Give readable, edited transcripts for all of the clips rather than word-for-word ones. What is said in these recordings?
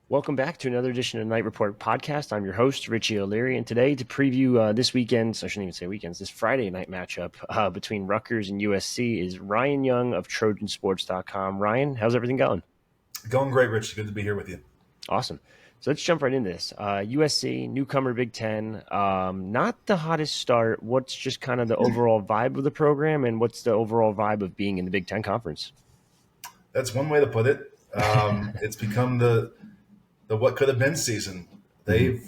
Welcome back to another edition of the Knight Report podcast. I'm your host, Richie O'Leary, and today to preview this weekend's, I shouldn't even say weekends, this Friday night matchup between Rutgers and USC is Ryan Young of Trojansports.com. Ryan, how's everything going? Going great, Rich. Good to be here with you. Awesome. So let's jump right into this. USC, newcomer Big Ten, not the hottest start. What's just kind of the overall vibe of the program, and what's the overall vibe of being in the Big Ten Conference? That's one way to put it. It's become the what could have been season. They've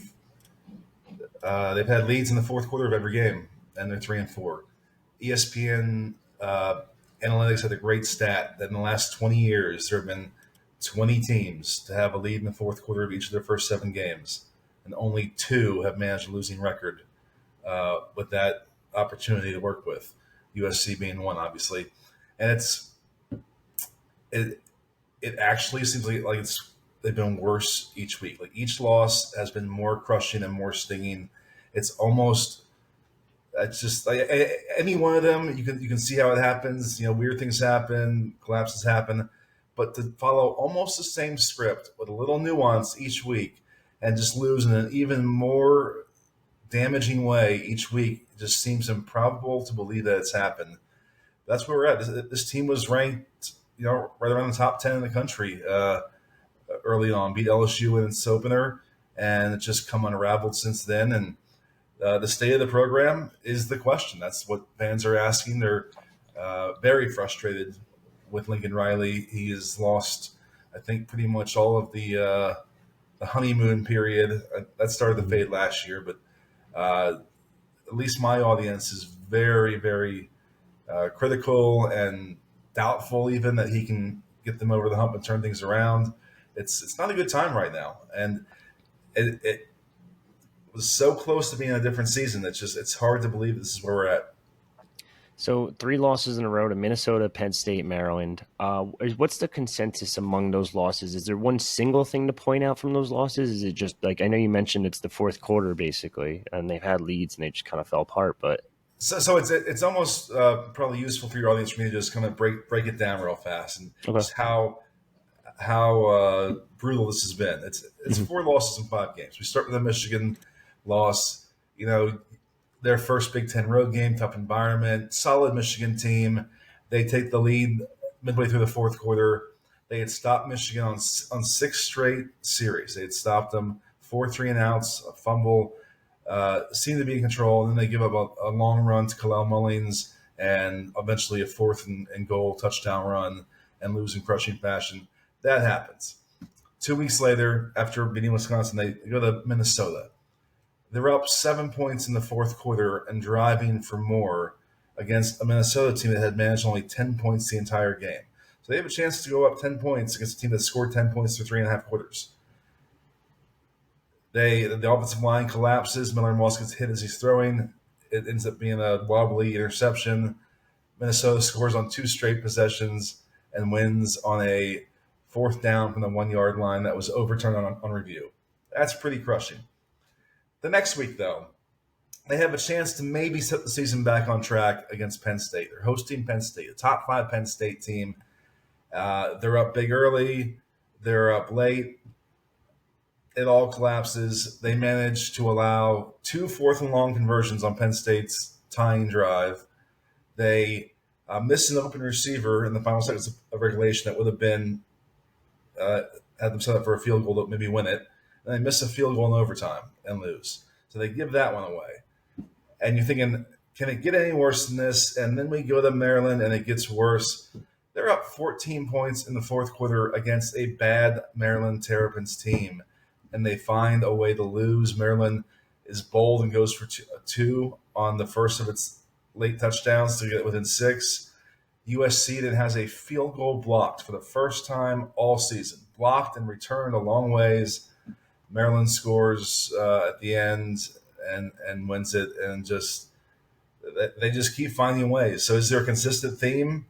had leads in the fourth quarter of every game, and they're 3-4. ESPN analytics had a great stat that in the last 20 years there have been 20 teams to have a lead in the fourth quarter of each of their first 7 games, and only 2 have managed a losing record with that opportunity to work with. USC being one, obviously, and it actually seems like they've been worse each week. Like each loss has been more crushing and more stinging. It's just like any one of them. You can see how it happens. Weird things happen, collapses happen, but to follow almost the same script with a little nuance each week and just lose in an even more damaging way each week just seems improbable to believe that it's happened. That's where we're at. This team was ranked, right around the top 10 in the country early on. Beat LSU in its opener, and it's just come unraveled since then. And the state of the program is the question. That's what fans are asking. They're very frustrated with Lincoln Riley. He has lost, I think, pretty much all of the honeymoon period. That started to fade last year, but at least my audience is very, very critical and doubtful even that he can get them over the hump and turn things around. It's not a good time right now, and it was so close to being a different season. It's hard to believe this is where we're at. So 3 losses in a row to Minnesota, Penn State, Maryland. What's the consensus among those losses? Is there one single thing to point out from those losses? Is it just like, I know you mentioned it's the fourth quarter basically, and they've had leads and they just kind of fell apart, but So it's almost probably useful for your audience for me to just kind of break it down real fast and just how brutal this has been. It's 4 losses in 5 games. We start with the Michigan loss. Their first Big Ten road game, tough environment, solid Michigan team. They take the lead midway through the fourth quarter. They had stopped Michigan on 6 straight series. They had stopped them 4 3-and-outs, a fumble, seemed to be in control. And then they give up a long run to Kalel Mullings and eventually a 4th and goal touchdown run and lose in crushing fashion. That happens. 2 weeks later, after beating Wisconsin, they go to Minnesota. They're up 7 points in the fourth quarter and driving for more against a Minnesota team that had managed only 10 points the entire game. So they have a chance to go up 10 points against a team that scored 10 points for 3.5 quarters. The offensive line collapses. Miller Moss gets hit as he's throwing. It ends up being a wobbly interception. Minnesota scores on 2 straight possessions and wins on a 4th down from the 1-yard line that was overturned on review. That's pretty crushing. The next week, though, they have a chance to maybe set the season back on track against Penn State. They're hosting Penn State, a top 5 Penn State team. They're up big early. They're up late. It all collapses. They manage to allow 2 4th-and-long conversions on Penn State's tying drive. They miss an open receiver in the final seconds of regulation that would have been had them set up for a field goal to maybe win it. And they miss a field goal in overtime and lose. So they give that one away. And you're thinking, can it get any worse than this? And then we go to Maryland and it gets worse. They're up 14 points in the fourth quarter against a bad Maryland Terrapins team. And they find a way to lose. Maryland is bold and goes for 2 on the first of its late touchdowns to get within 6. USC then has a field goal blocked for the first time all season. Blocked and returned a long ways. Maryland scores at the end and wins it, and they just keep finding ways. So is there a consistent theme?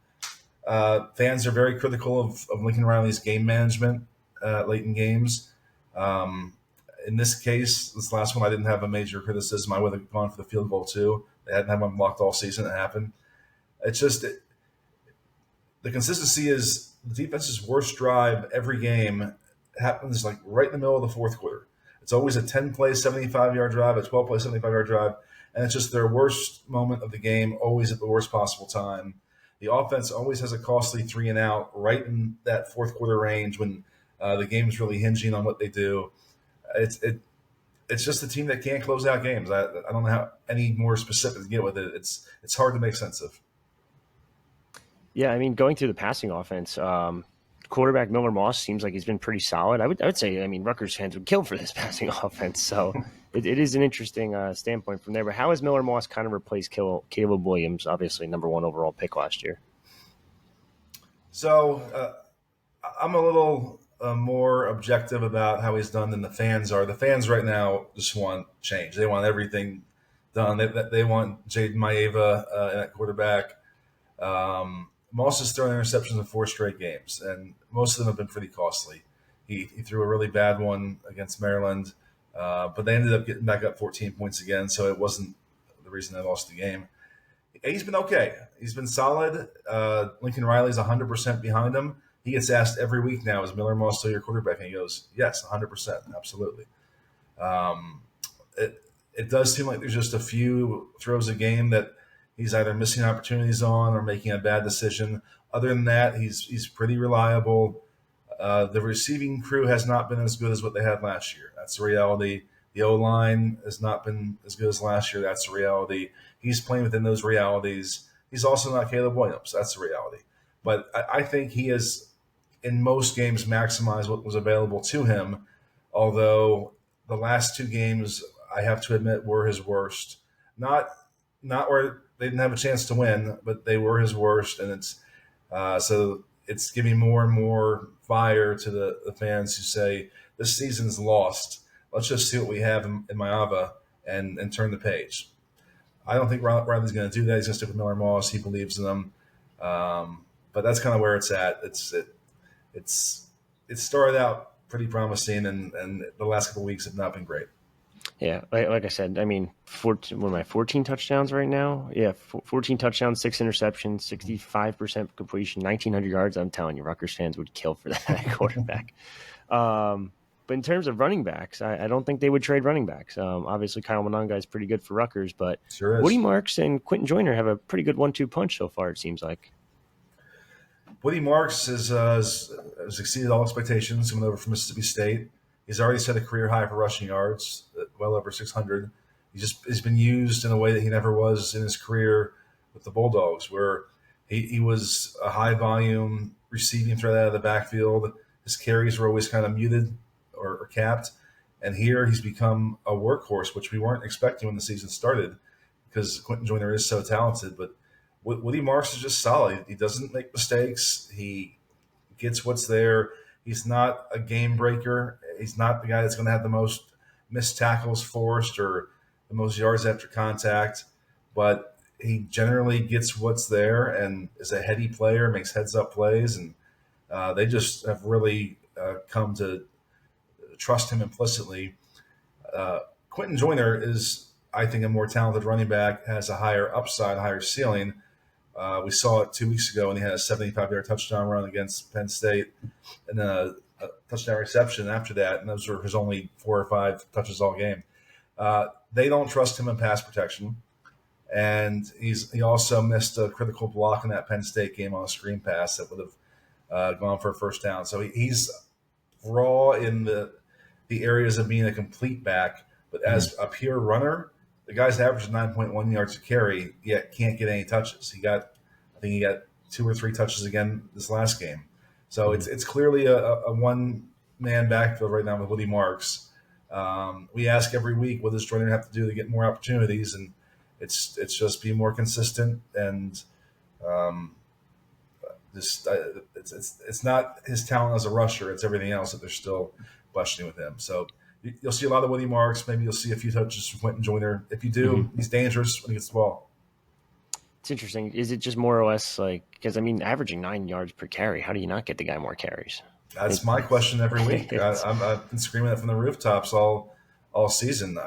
Fans are very critical of Lincoln Riley's game management late in games. In this case, this last one, I didn't have a major criticism. I would have gone for the field goal too. They hadn't had one blocked all season. It happened. It's just the consistency is the defense's worst drive every game happens like right in the middle of the fourth quarter. It's always a 10-play, 75-yard drive, a 12-play, 75-yard drive, and it's just their worst moment of the game, always at the worst possible time. The offense always has a costly 3-and-out right in that fourth quarter range when the game's really hinging on what they do. It's just a team that can't close out games. I don't know how any more specific to get with it. It's hard to make sense of. Yeah, I mean, going through the passing offense, quarterback Miller Moss seems like he's been pretty solid. I would say, I mean, Rutgers fans would kill for this passing offense. So it is an interesting standpoint from there. But how has Miller Moss kind of replaced Caleb Williams, obviously number one overall pick last year? So I'm a little more objective about how he's done than the fans are. The fans right now just want change. They want everything done. They want Jaden Maeva at quarterback. Moss has thrown interceptions in 4 straight games, and most of them have been pretty costly. He threw a really bad one against Maryland, but they ended up getting back up 14 points again, so it wasn't the reason they lost the game. He's been okay. He's been solid. Lincoln Riley's 100% behind him. He gets asked every week now, is Miller Moss still your quarterback? And he goes, yes, 100%, absolutely. Um, it does seem like there's just a few throws a game that he's either missing opportunities on or making a bad decision. Other than that, he's pretty reliable. The receiving crew has not been as good as what they had last year. That's the reality. The O-line has not been as good as last year. That's the reality. He's playing within those realities. He's also not Caleb Williams. That's the reality. But I think he has, in most games, maximized what was available to him, although the last 2 games, I have to admit, were his worst. Not where they didn't have a chance to win, but they were his worst, and so it's giving more and more fire to the fans who say this season's lost. Let's just see what we have in Maeva and turn the page. I don't think Riley's going to do that. He's going to stick with Miller Moss. He believes in them, but that's kind of where it's at. It started out pretty promising, and the last couple of weeks have not been great. Yeah, like I said, I mean, 14, what am I, 14 touchdowns right now? Yeah, 14 touchdowns, 6 interceptions, 65% completion, 1,900 yards. I'm telling you, Rutgers fans would kill for that quarterback. But in terms of running backs, I don't think they would trade running backs. Obviously, Kyle Monanga is pretty good for Rutgers, but Sure Woody is. Marks and Quentin Joyner have a pretty good 1-2 punch so far, it seems like. Woody Marks has exceeded all expectations coming over from Mississippi State. He's already set a career high for rushing yards, well over 600. He's been used in a way that he never was in his career with the Bulldogs, where he was a high volume receiving threat out of the backfield. His carries were always kind of muted or capped, and here he's become a workhorse, which we weren't expecting when the season started because Quentin Joyner is so talented. But Woody Marks is just solid. He doesn't make mistakes. He gets what's there. He's not a game breaker. He's not the guy that's going to have the most missed tackles forced or the most yards after contact, but he generally gets what's there and is a heady player, makes heads up plays, and they just have really come to trust him implicitly. Quentin Joyner is, I think, a more talented running back, has a higher upside, higher ceiling. We saw it 2 weeks ago when he had a 75-yard touchdown run against Penn State and then a touchdown reception after that, and those were his only 4 or 5 touches all game. They don't trust him in pass protection, and he also missed a critical block in that Penn State game on a screen pass that would have gone for a first down. So he's raw in the areas of being a complete back, but as a pure runner, the guy's average 9.1 yards a carry, yet can't get any touches. I think he got 2 or 3 touches again this last game. So it's clearly a one-man backfield right now with Woody Marks. We ask every week, what does Joyner have to do to get more opportunities? And it's just be more consistent and it's not his talent as a rusher. It's everything else that they're still questioning with him. So you'll see a lot of Woody Marks. Maybe you'll see a few touches from Quentin Joyner. If you do, he's dangerous when he gets the ball. It's interesting. Is it just more or less like, because I mean, averaging 9 yards per carry, how do you not get the guy more carries? That's my question every week. I've been screaming it from the rooftops all season,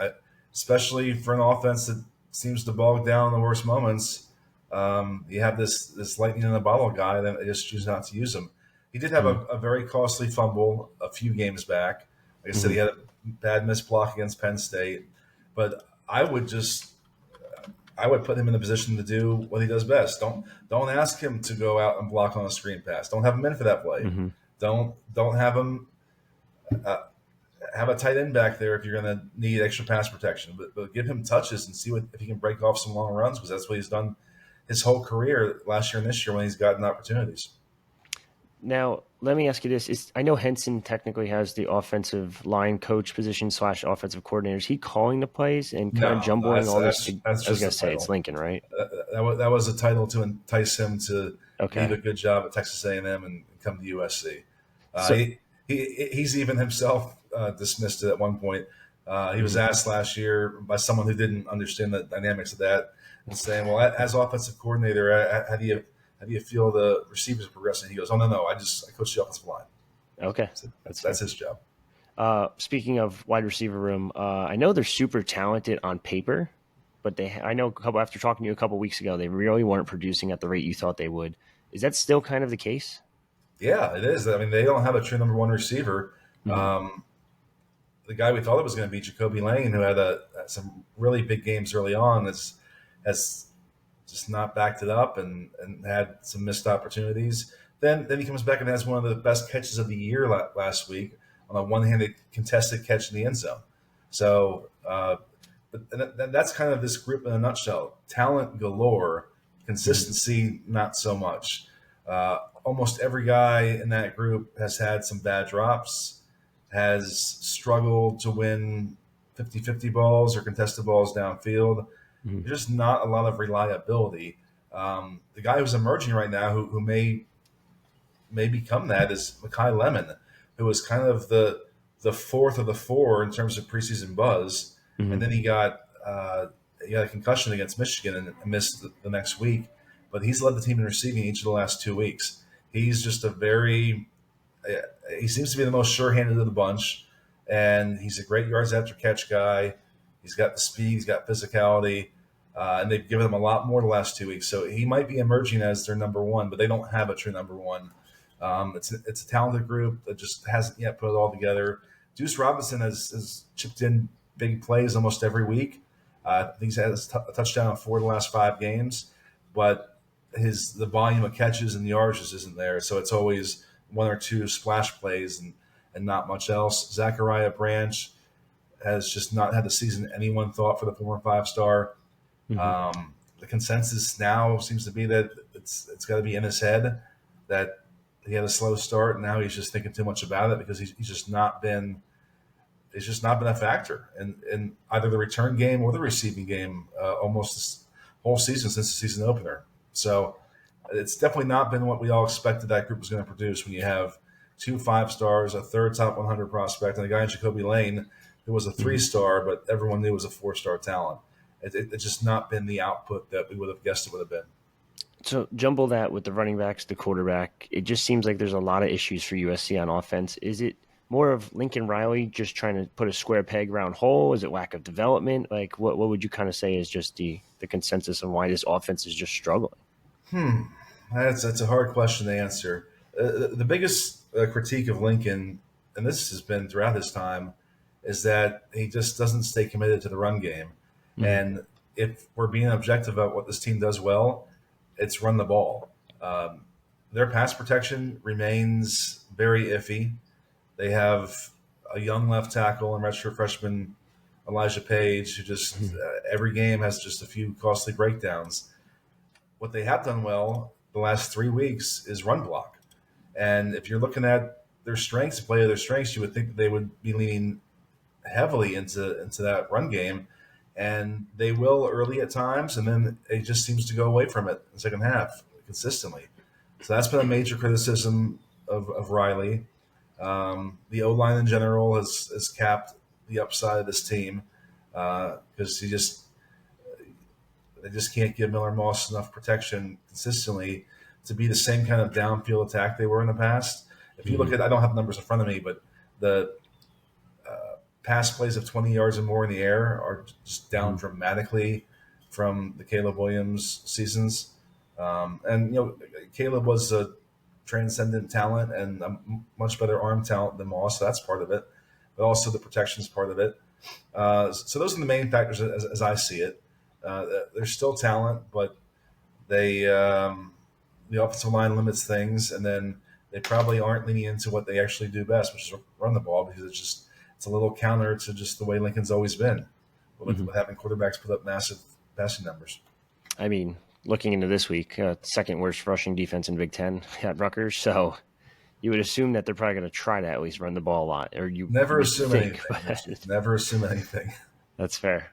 especially for an offense that seems to bog down in the worst moments. You have this lightning in a bottle guy that they just choose not to use him. He did have Mm-hmm. a very costly fumble a few games back. Like I said, he had a bad missed block against Penn State, but I would put him in a position to do what he does best. Don't ask him to go out and block on a screen pass. Don't have him in for that play. Mm-hmm. Don't have him have a tight end back there if you're going to need extra pass protection. But give him touches and see if he can break off some long runs, because that's what he's done his whole career last year and this year when he's gotten opportunities. Now, let me ask you this: I know Henson technically has the offensive line coach position slash offensive coordinator. Is he calling the plays and kind of No, jumbling all this? that's I was just gonna a say it's title. Lincoln, right? That was a title to entice him to leave Okay. a good job at Texas A&M and come to USC. Uh, So, he, he's even himself dismissed it at one point. He was mhm. asked last year by someone who didn't understand the dynamics of that, and saying, "Well, as offensive coordinator, how do you feel the receivers are progressing?" He goes, "Oh no, I coach the offensive line. Okay, So that's that's fair. his job." Speaking of wide receiver room, I know they're super talented on paper, but I know after talking to you a couple weeks ago, they really weren't producing at the rate you thought they would. Is that still kind of the case? Yeah, it is. I mean, they don't have a true number one receiver. Mm-hmm. Um, the guy we thought it was going to be Jacoby Lane, who had some really big games early on, has just not backed it up and had some missed opportunities. Then he comes back and has one of the best catches of the year last week on a one-handed contested catch in the end zone. So, but that's kind of this group in a nutshell: talent galore, Mm-hmm. consistency not so much. Almost every guy in that group has had some bad drops, has struggled to win 50-50 balls or contested balls downfield. Mm-hmm. There's just not a lot of reliability. The guy who's emerging right now, who may become that, is Makai Lemon, who was kind of the fourth of the four in terms of preseason buzz, and Mm-hmm. then he got a concussion against Michigan and missed the next week. But he's led the team in receiving each of the last 2 weeks. He's just he seems to be the most sure-handed of the bunch, and he's a great yards after catch guy. He's got the speed, he's got physicality, and they've given him a lot more the last 2 weeks. So he might be emerging as their number one, but they don't have a true number one. It's a talented group that just hasn't yet put it all together. Deuce Robinson has chipped in big plays almost every week. I think he's had a touchdown in 4 of the last 5 games, but the volume of catches and the yards just isn't there. So it's always one or two splash plays and not much else. Zachariah Branch has just not had the season anyone thought for the former 5 star. Mm-hmm. The consensus now seems to be that it's got to be in his head that he had a slow start, and now he's just thinking too much about it because he's just not been a factor in either the return game or the receiving game almost this whole season since the season opener. So it's definitely not been what we all expected that group was going to produce when you have 2 5 stars, a third top 100 prospect, and a guy in Jacoby Lane who was a Mm-hmm. 3 star, but everyone knew was a 4 star talent. It's just not been the output that we would have guessed it would have been. So jumble that with the running backs, the quarterback. It just seems like there's a lot of issues for USC on offense. Is it more of Lincoln Riley just trying to put a square peg round hole? Is it lack of development? Like what would you kind of say is just the consensus on why this offense is just struggling? Hmm, that's a hard question to answer. The biggest critique of Lincoln, and this has been throughout his time, is that he just doesn't stay committed to the run game. Mm-hmm. And if we're being objective about what this team does well, it's run the ball. Their pass protection remains very iffy. They have a young left tackle and redshirt freshman Elijah Page, who just every game has just a few costly breakdowns. What they have done well the last 3 weeks is run block. And if you're looking at their strengths, play of their strengths, you would think that they would be leaning heavily into that run game. And they will early at times, and then it just seems to go away from it in the second half consistently. So that's been a major criticism of Riley. The O line in general has capped the upside of this team because they just can't give Miller Moss enough protection consistently to be the same kind of downfield attack they were in the past. If you look Mm-hmm. at, I don't have numbers in front of me, but the pass plays of 20 yards or more in the air are just down Mm-hmm. dramatically from the Caleb Williams seasons. And Caleb was transcendent talent and a much better arm talent than Moss. So that's part of it, but also the protection is part of it. So those are the main factors as I see it. There's still talent, but they the offensive line limits things, and then they probably aren't leaning into what they actually do best, which is run the ball, because it's a little counter to just the way Lincoln's always been with having quarterbacks put up massive passing numbers. I mean, looking into this week, second worst rushing defense in Big Ten at Rutgers. So you would assume that they're probably going to try to at least run the ball a lot, or you Never would assume think. anything. Never assume anything. That's fair.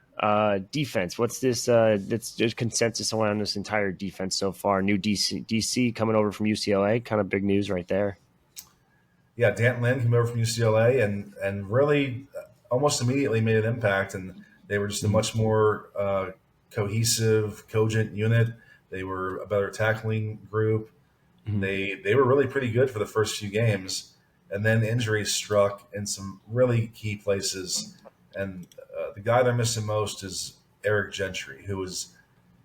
Defense. What's this? There's consensus around this entire defense so far. New DC coming over from UCLA. Kind of big news right there. Yeah, Dan Lynn came over from UCLA and really almost immediately made an impact, and they were just a much more cohesive, cogent unit. They were a better tackling group. They were really pretty good for the first few games, and then injuries struck in some really key places. And the guy they're missing most is Eric Gentry, who is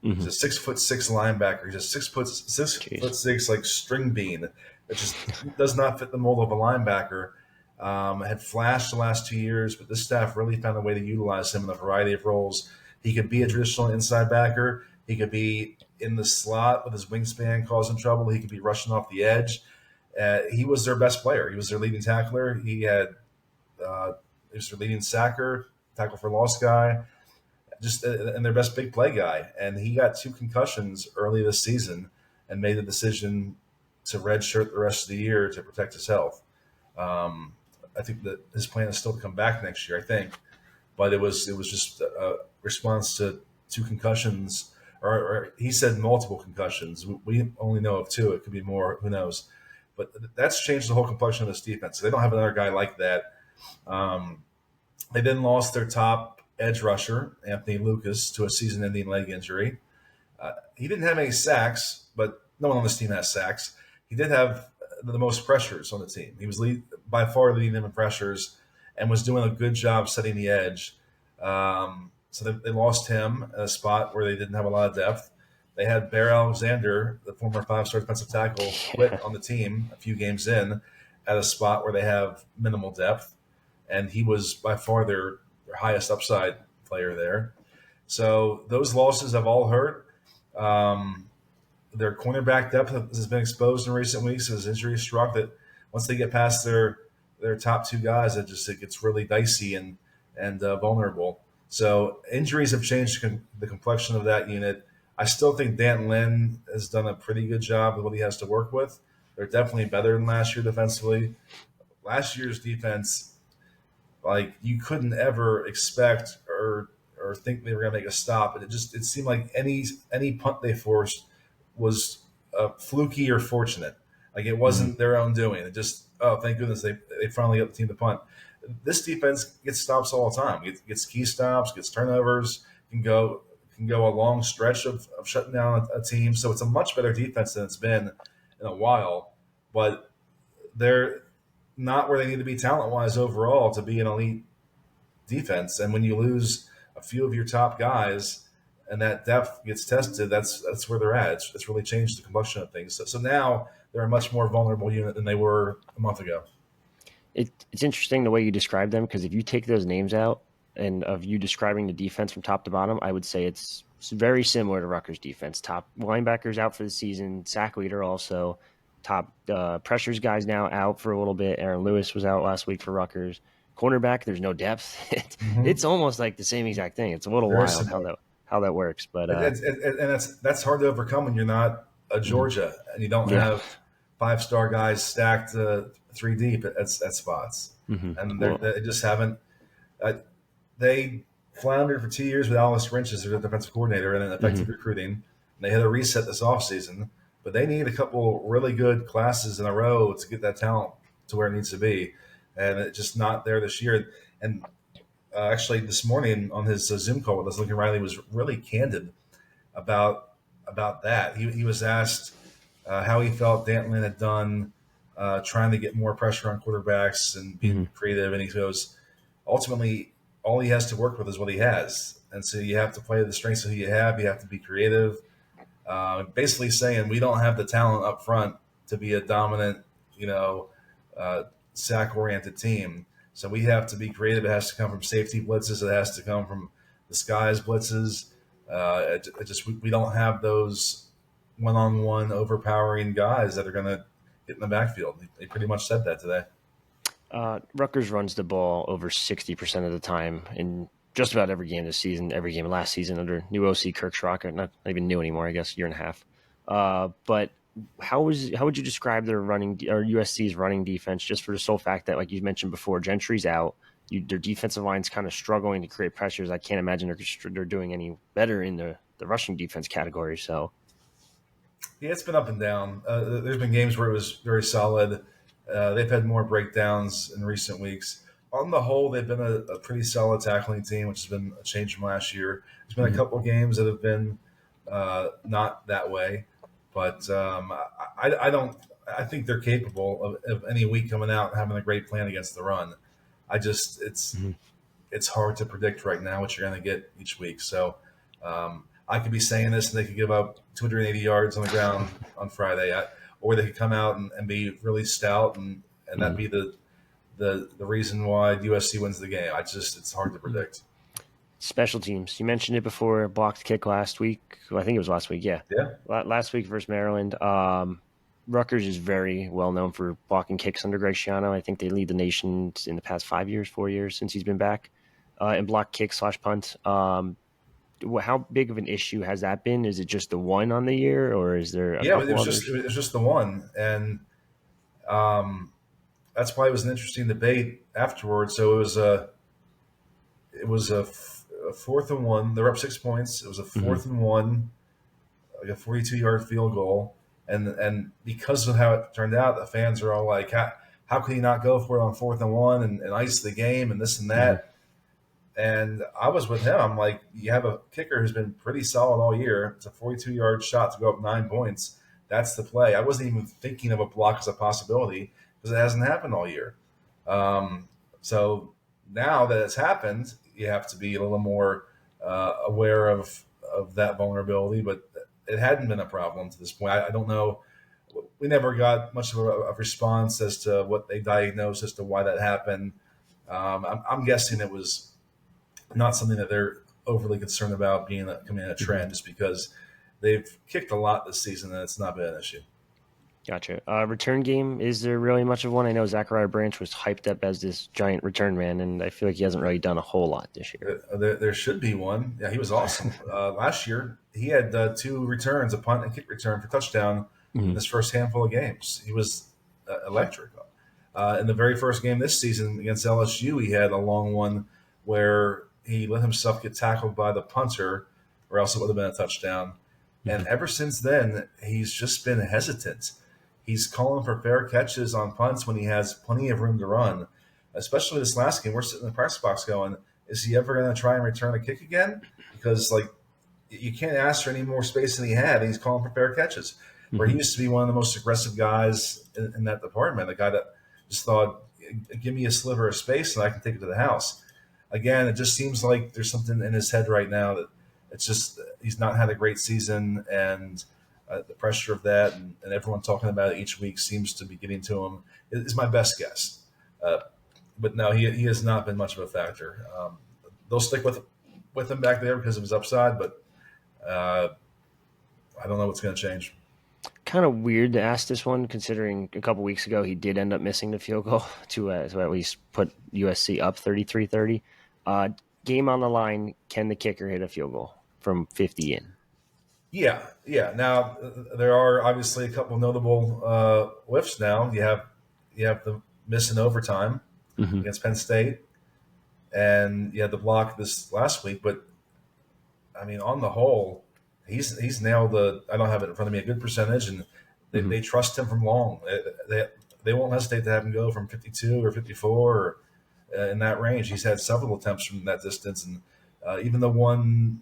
he's a 6'6" linebacker. He's a six foot six like string bean that just does not fit the mold of a linebacker. Had flashed the last 2 years, but this staff really found a way to utilize him in a variety of roles. He could be a traditional inside backer. He could be in the slot with his wingspan causing trouble. He could be rushing off the edge. He was their best player. He was their leading tackler. He was their leading sacker, tackle for loss guy, and their best big play guy. And he got 2 concussions early this season and made the decision to redshirt the rest of the year to protect his health. I think that his plan is still to come back next year, I think. But it was just a response to 2 concussions, or he said multiple concussions. We only know of 2. It could be more. Who knows? But that's changed the whole complexion of this defense. They don't have another guy like that. They then lost their top edge rusher, Anthony Lucas, to a season-ending leg injury. He didn't have any sacks, but no one on this team has sacks. He did have the most pressures on the team. He was by far leading them in pressures and was doing a good job setting the edge. So they lost him at a spot where they didn't have a lot of depth. They had Bear Alexander, the former 5-star defensive tackle, quit on the team a few games in at a spot where they have minimal depth. And he was by far their highest upside player there. So those losses have all hurt. Their cornerback depth has been exposed in recent weeks as injuries struck. That once they get past their top 2 guys, it gets really dicey and vulnerable. So injuries have changed the complexion of that unit. I still think Dan Lynn has done a pretty good job with what he has to work with. They're definitely better than last year defensively. Last year's defense, like, you couldn't ever expect or think they were going to make a stop. And it seemed like any punt they forced was fluky or fortunate. Like, it wasn't their own doing. It just, oh, thank goodness they finally got the team to punt. This defense gets stops all the time. It gets key stops, gets turnovers, can go a long stretch of shutting down a team. So it's a much better defense than it's been in a while. But they're not where they need to be talent-wise overall to be an elite defense. And when you lose a few of your top guys and that depth gets tested, that's where they're at. It's really changed the complexion of things. So now they're a much more vulnerable unit than they were a month ago. It's interesting the way you describe them, because if you take those names out and of you describing the defense from top to bottom, I would say it's very similar to Rutgers defense. Top linebackers out for the season, sack leader also, top pressures guys now out for a little bit. Aaron Lewis was out last week for Rutgers. Cornerback, there's no depth. It's almost like the same exact thing. It's a little Very wild similar. how that works, but and that's hard to overcome when you're not a Georgia and you don't have 5-star guys stacked 3 deep at spots, and they just haven't. They floundered for 2 years with Alice Wrench as their defensive coordinator and an effective recruiting. And they had a reset this offseason, but they need a couple really good classes in a row to get that talent to where it needs to be, and it's just not there this year. And actually, this morning on his Zoom call with us, Lincoln Riley was really candid about that. He was asked how he felt Dantlin had done trying to get more pressure on quarterbacks and being creative. And he goes, ultimately, all he has to work with is what he has. And so you have to play the strengths of who you have. You have to be creative. Basically saying we don't have the talent up front to be a dominant, you know, sack oriented team. So we have to be creative. It has to come from safety blitzes. It has to come from the skies blitzes. We don't have those one on one overpowering guys that are going to get in the backfield. They pretty much said that today. Rutgers runs the ball over 60% of the time in just about every game this season, every game last season under new OC Kirk Schrocker. Not even new anymore, I guess, year and a half. But how would you describe their or USC's running defense, just for the sole fact that, like you mentioned before, Gentry's out, their defensive line's kind of struggling to create pressures. I can't imagine they're doing any better in the rushing defense category. So Yeah, it's been up and down. There's been games where it was very solid. They've had more breakdowns in recent weeks. On the whole, they've been a pretty solid tackling team, which has been a change from last year. There's been a mhm. couple of games that have been not that way, but I don't. I think they're capable of any week coming out and having a great plan against the run. I just Mhm. it's hard to predict right now what you're going to get each week. So I could be saying this, and they could give up 280 yards on the ground on Friday, or they could come out and be really stout, and that be the reason why USC wins the game. It's hard to Mhm. predict. Special teams. You mentioned it before. Blocked kick last week. Well, I think it was last week. Yeah, Yeah, last week versus Maryland. Rutgers is very well known for blocking kicks under Greg Schiano. I think they lead the nation in the past 5 years, 4 years since he's been back, and block kick slash punt. How big of an issue has that been? Is it just the one on the year, or is there a yeah, but couple others? it was just the one, and um, that's why it was an interesting debate afterwards. So it was a fourth and one. They're up 6 points. It was a Hmm. fourth and one, like a 42-yard field goal, and because of how it turned out, the fans are all like, how could he not go for it on fourth and one and ice the game and this and Hmm. that? And I was with him. I'm like, you have a kicker who's been pretty solid all year. It's a 42-yard shot to go up 9 points. That's the play. I wasn't even thinking of a block as a possibility because it hasn't happened all year. So now that it's happened, you have to be a little more aware of that vulnerability. But it hadn't been a problem to this point. I don't know. We never got much of a response as to what they diagnosed as to why that happened. I'm guessing it was not something that they're overly concerned about becoming a Hmm. trend, just because they've kicked a lot this season and it's not been an issue. Gotcha. Return game, is there really much of one? I know Zachariah Branch was hyped up as this giant return man, and I feel like he hasn't really done a whole lot this year. There should be one. Yeah, he was awesome last year. He had two returns, a punt and kick return for touchdown in Hmm. his first handful of games. He was electric. In the very first game this season against LSU, he had a long one where he let himself get tackled by the punter, or else it would have been a touchdown. And Hmm. ever since then, he's just been hesitant. He's calling for fair catches on punts when he has plenty of room to run. Especially this last game, we're sitting in the press box going, "Is he ever going to try and return a kick again?" Because like you can't ask for any more space than he had. And he's calling for fair catches, where he Hmm. used to be one of the most aggressive guys in that department. The guy that just thought, "Give me a sliver of space and I can take it to the house." Again, it just seems like there's something in his head right now that it's just he's not had a great season, and the pressure of that and everyone talking about it each week seems to be getting to him. Is my best guess. Uh, but no, he has not been much of a factor. They'll stick with him back there because of his upside, but uh, I don't know what's going to change. Kind of weird to ask this one, considering a couple weeks ago he did end up missing the field goal to at least put USC up 33-30. Uh, Game on the line. Can the kicker hit a field goal from 50 in? Yeah, yeah. Now there are obviously a couple notable whiffs. Now you have the miss in overtime Hmm. against Penn State, and you had the block this last week. But I mean, on the whole, he's nailed the. I don't have it in front of me, a good percentage, and Hmm. they trust him from long. They won't hesitate to have him go from 52 or 54 or in that range. He's had several attempts from that distance, and even the one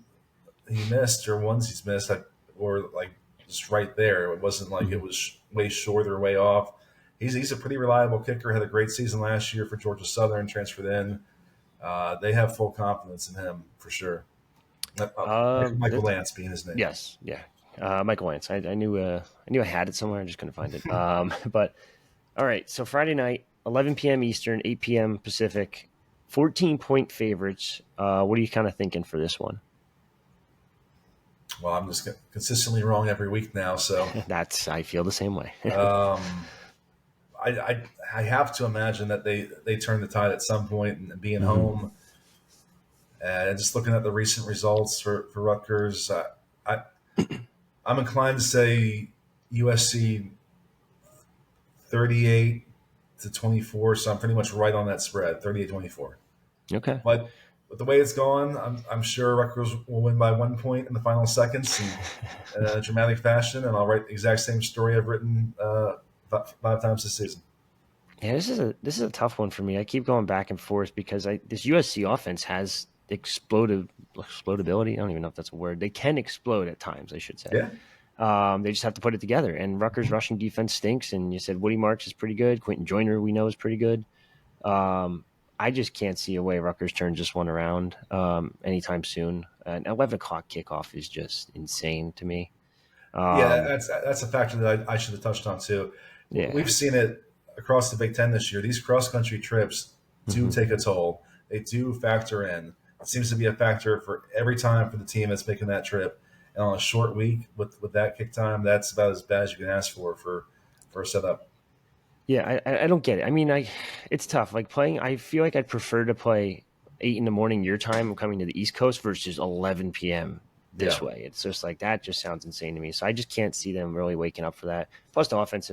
he missed or ones he's missed were like just right there. It wasn't like it Hmm. was way short or way off. He's a pretty reliable kicker. Had a great season last year for Georgia Southern. Transferred in. They have full confidence in him for sure. Michael That's Lance being his name. yes, yeah. Michael Lance. I knew I had it somewhere. I just couldn't find it. But all right. So Friday night, 11 p.m. Eastern, 8 p.m. Pacific. 14-point favorites. What are you kind of thinking for this one? Well, I'm just consistently wrong every week now, so I feel the same way. um, I have to imagine that they turn the tide at some point, and being Hmm. home and just looking at the recent results for Rutgers, I I'm inclined to say USC 38-24, so I'm pretty much right on that spread, 38-24. Okay. But with the way it's gone, I'm sure Rutgers will win by 1 point in the final seconds and in a dramatic fashion, and I'll write the exact same story I've written five times this season. Yeah, this is a tough one for me. I keep going back and forth because this USC offense has explodability. I don't even know if that's a word. They can explode at times, I should say. Yeah, They just have to put it together. And Rutgers' rushing defense stinks. And you said Woody Marks is pretty good. Quentin Joyner, we know, is pretty good. Um, I just can't see a way Rutgers turns this one around anytime soon. An 11 o'clock kickoff is just insane to me. yeah, Um, that's a factor that I should have touched on too. yeah. We've seen it across the Big Ten this year. These cross country trips do Hmm. take a toll. They do factor in. It seems to be a factor for every time for the team that's making that trip. And on a short week with that kick time, that's about as bad as you can ask for a setup. Yeah, I don't get it. I mean, it's tough. Like playing, I feel like I'd prefer to play 8 in the morning your time. I'm coming to the East Coast versus 11 p.m. this Yeah, way. It's just like that. Just sounds insane to me. So I just can't see them really waking up for that. Plus, the offense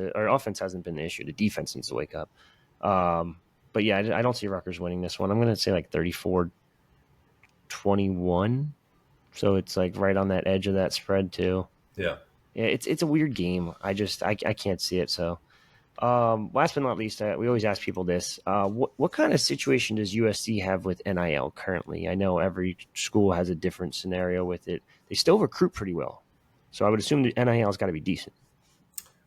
hasn't been the issue. The defense needs to wake up. But yeah, I don't see Rutgers winning this one. I'm going to say like 34-21. So it's like right on that edge of that spread too. yeah. Yeah, it's a weird game. I can't see it. So. Last but not least, we always ask people this: what kind of situation does USC have with NIL currently? I know every school has a different scenario with it. They still recruit pretty well, so I would assume the NIL's got to be decent.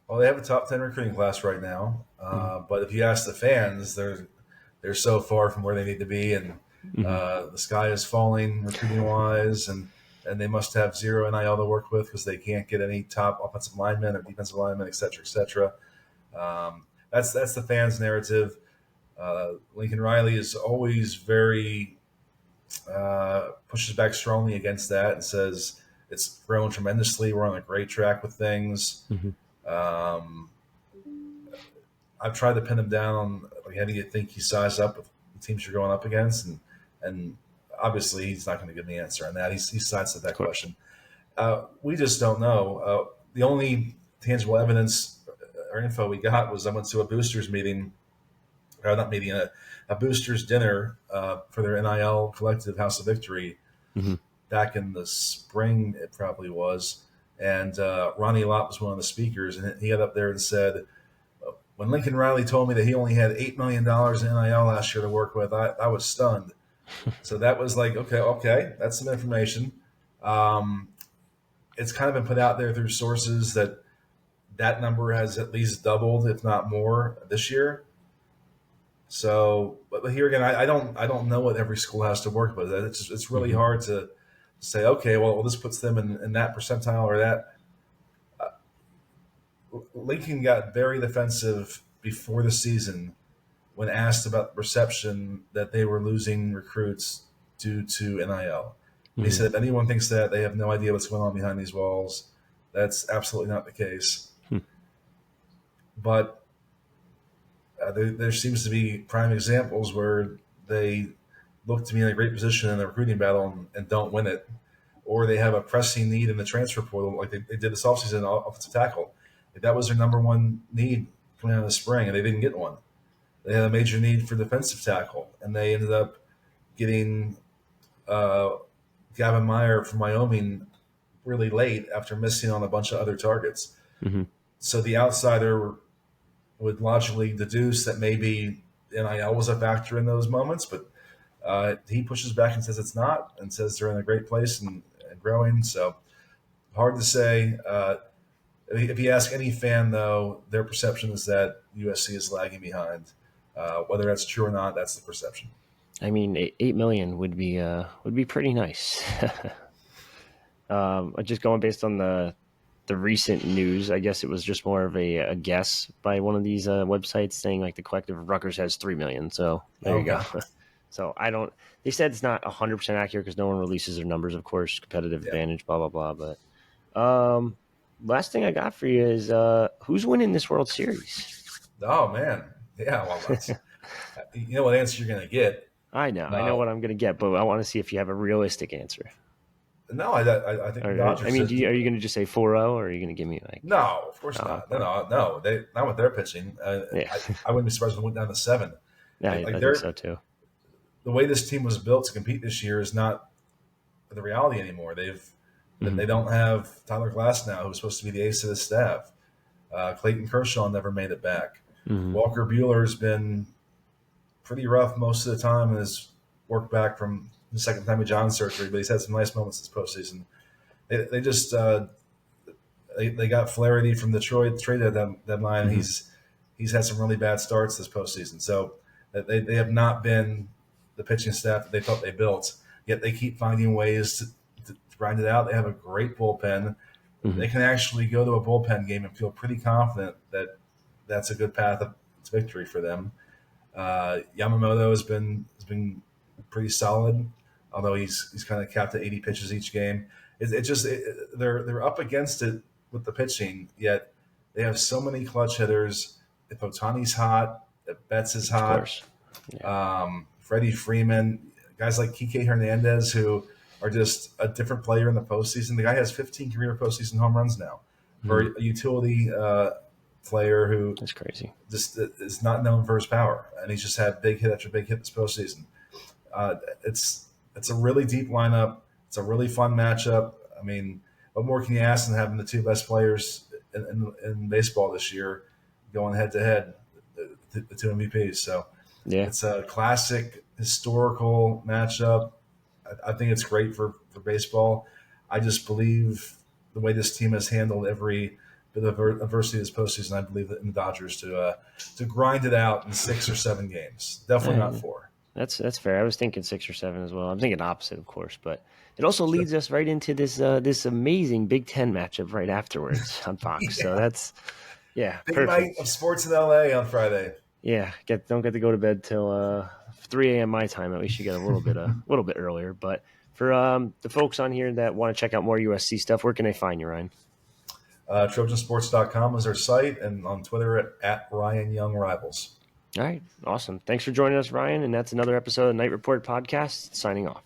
Well, they have a top 10 recruiting class right now, Mm-hmm. but if you ask the fans, they're so far from where they need to be, and Mm-hmm. the sky is falling recruiting wise, and they must have zero NIL to work with because they can't get any top offensive linemen or defensive linemen, et cetera, et cetera. That's the fans' narrative. Lincoln Riley is always very pushes back strongly against that and says it's grown tremendously. We're on a great track with things. Mm-hmm. Um, I've tried to pin him down on like, how do you think he sized up with the teams you're going up against, and obviously he's not going to give me an answer on that. He sidestepped Of that course. question. We just don't know. The only tangible evidence or info we got was I went to a boosters meeting, or not meeting, a boosters dinner for their NIL collective House of Victory Mm-hmm. back in the spring. It probably was, and Ronnie Lott was one of the speakers, and he got up there and said, when Lincoln Riley told me that he only had $8 million in NIL last year to work with, I was stunned. So that was like, okay, that's some information. Um, it's kind of been put out there through sources that that number has at least doubled, if not more, this year. So, but here again, I don't know what every school has to work with. It's really Mm-hmm. hard to say, okay, well, this puts them in that percentile or that. Lincoln got very defensive before the season when asked about the perception that they were losing recruits due to NIL. And he Mm-hmm. said, if anyone thinks that, they have no idea what's going on behind these walls. That's absolutely not the case. But there seems to be prime examples where they look to be in a great position in the recruiting battle and don't win it, or they have a pressing need in the transfer portal, like they did this offseason, offensive tackle. Like that was their number one need coming out of the spring, and they didn't get one. They had a major need for defensive tackle, and they ended up getting uh, Gavin Meyer from Wyoming really late after missing on a bunch of other targets. Mm-hmm. So the outsider would logically deduce that maybe NIL was a factor in those moments, but he pushes back and says it's not, and says they're in a great place and growing. So hard to say. If you ask any fan, though, their perception is that USC is lagging behind. Whether that's true or not, that's the perception. I mean, 8 million would be pretty nice. Just going based on the recent news. I guess it was just more of a guess by one of these websites saying like the collective of Rutgers has 3 million. So there you go. Okay. So I don't. They said it's not 100% accurate because no one releases their numbers, of course, competitive Yeah. advantage, blah blah blah. But last thing I got for you is who's winning this World Series? Oh man. Yeah. Well, that's you know what answer you're going to get. I know Uh, what I'm going to get, but I want to see if you have a realistic answer. no, I think the Or, I Dodgers. mean, are you going to just say 4-0, or are you going to give me like, No, of course oh, not. No. They not with their pitching. yeah, I wouldn't be surprised if it went down to 7. yeah, Like I think they're so too. the way this team was built to compete this year is not the reality anymore. Hmm. They don't have Tyler Glass now, who's supposed to be the ace of the staff. Clayton Kershaw never made it back. Hmm. Walker Bueller's been pretty rough most of the time and has worked back from the second Tommy John surgery, but he's had some nice moments this postseason. They just they got Flaherty from Detroit trade deadline. Hmm. He's had some really bad starts this postseason. So they have not been the pitching staff that they thought they built. Yet they keep finding ways to grind it out. They have a great bullpen. Hmm. They can actually go to a bullpen game and feel pretty confident that that's a good path to victory for them. Yamamoto has been pretty solid, although he's kind of capped at 80 pitches each game. They're up against it with the pitching, yet they have so many clutch hitters. If Otani's hot, if Betts is Of hot, course. Yeah. Freddie Freeman, guys like Kike Hernandez who are just a different player in the postseason. The guy has 15 career postseason home runs now for Hmm. a utility player who That's crazy. just is not known for his power, and he's just had big hit after big hit this postseason. Uh, it's a really deep lineup. It's a really fun matchup. I mean, what more can you ask than having the two best players in baseball this year going head to head, the two MVPs? So Yeah. it's a classic historical matchup. I think it's great for baseball. I just believe the way this team has handled every bit of adversity this postseason. I believe that in the Dodgers to grind it out in 6 or 7 games. Definitely not Uh, 4. that's fair. I was thinking 6 or 7 as well. I'm thinking opposite, of course, but it also Sure. leads us right into this amazing Big Ten matchup right afterwards on Fox. So Yeah. that's yeah, Big night of perfect. sports in LA on Friday. Yeah, don't get to go to bed till 3 a.m. my time. At least you get a little bit earlier. But for the folks on here that want to check out more USC stuff, where can they find you, Ryan? Trojansports.com is our site, and on Twitter at Ryan Young Rivals. All right, awesome. Thanks for joining us, Ryan. And that's another episode of Night Report Podcast. Signing off.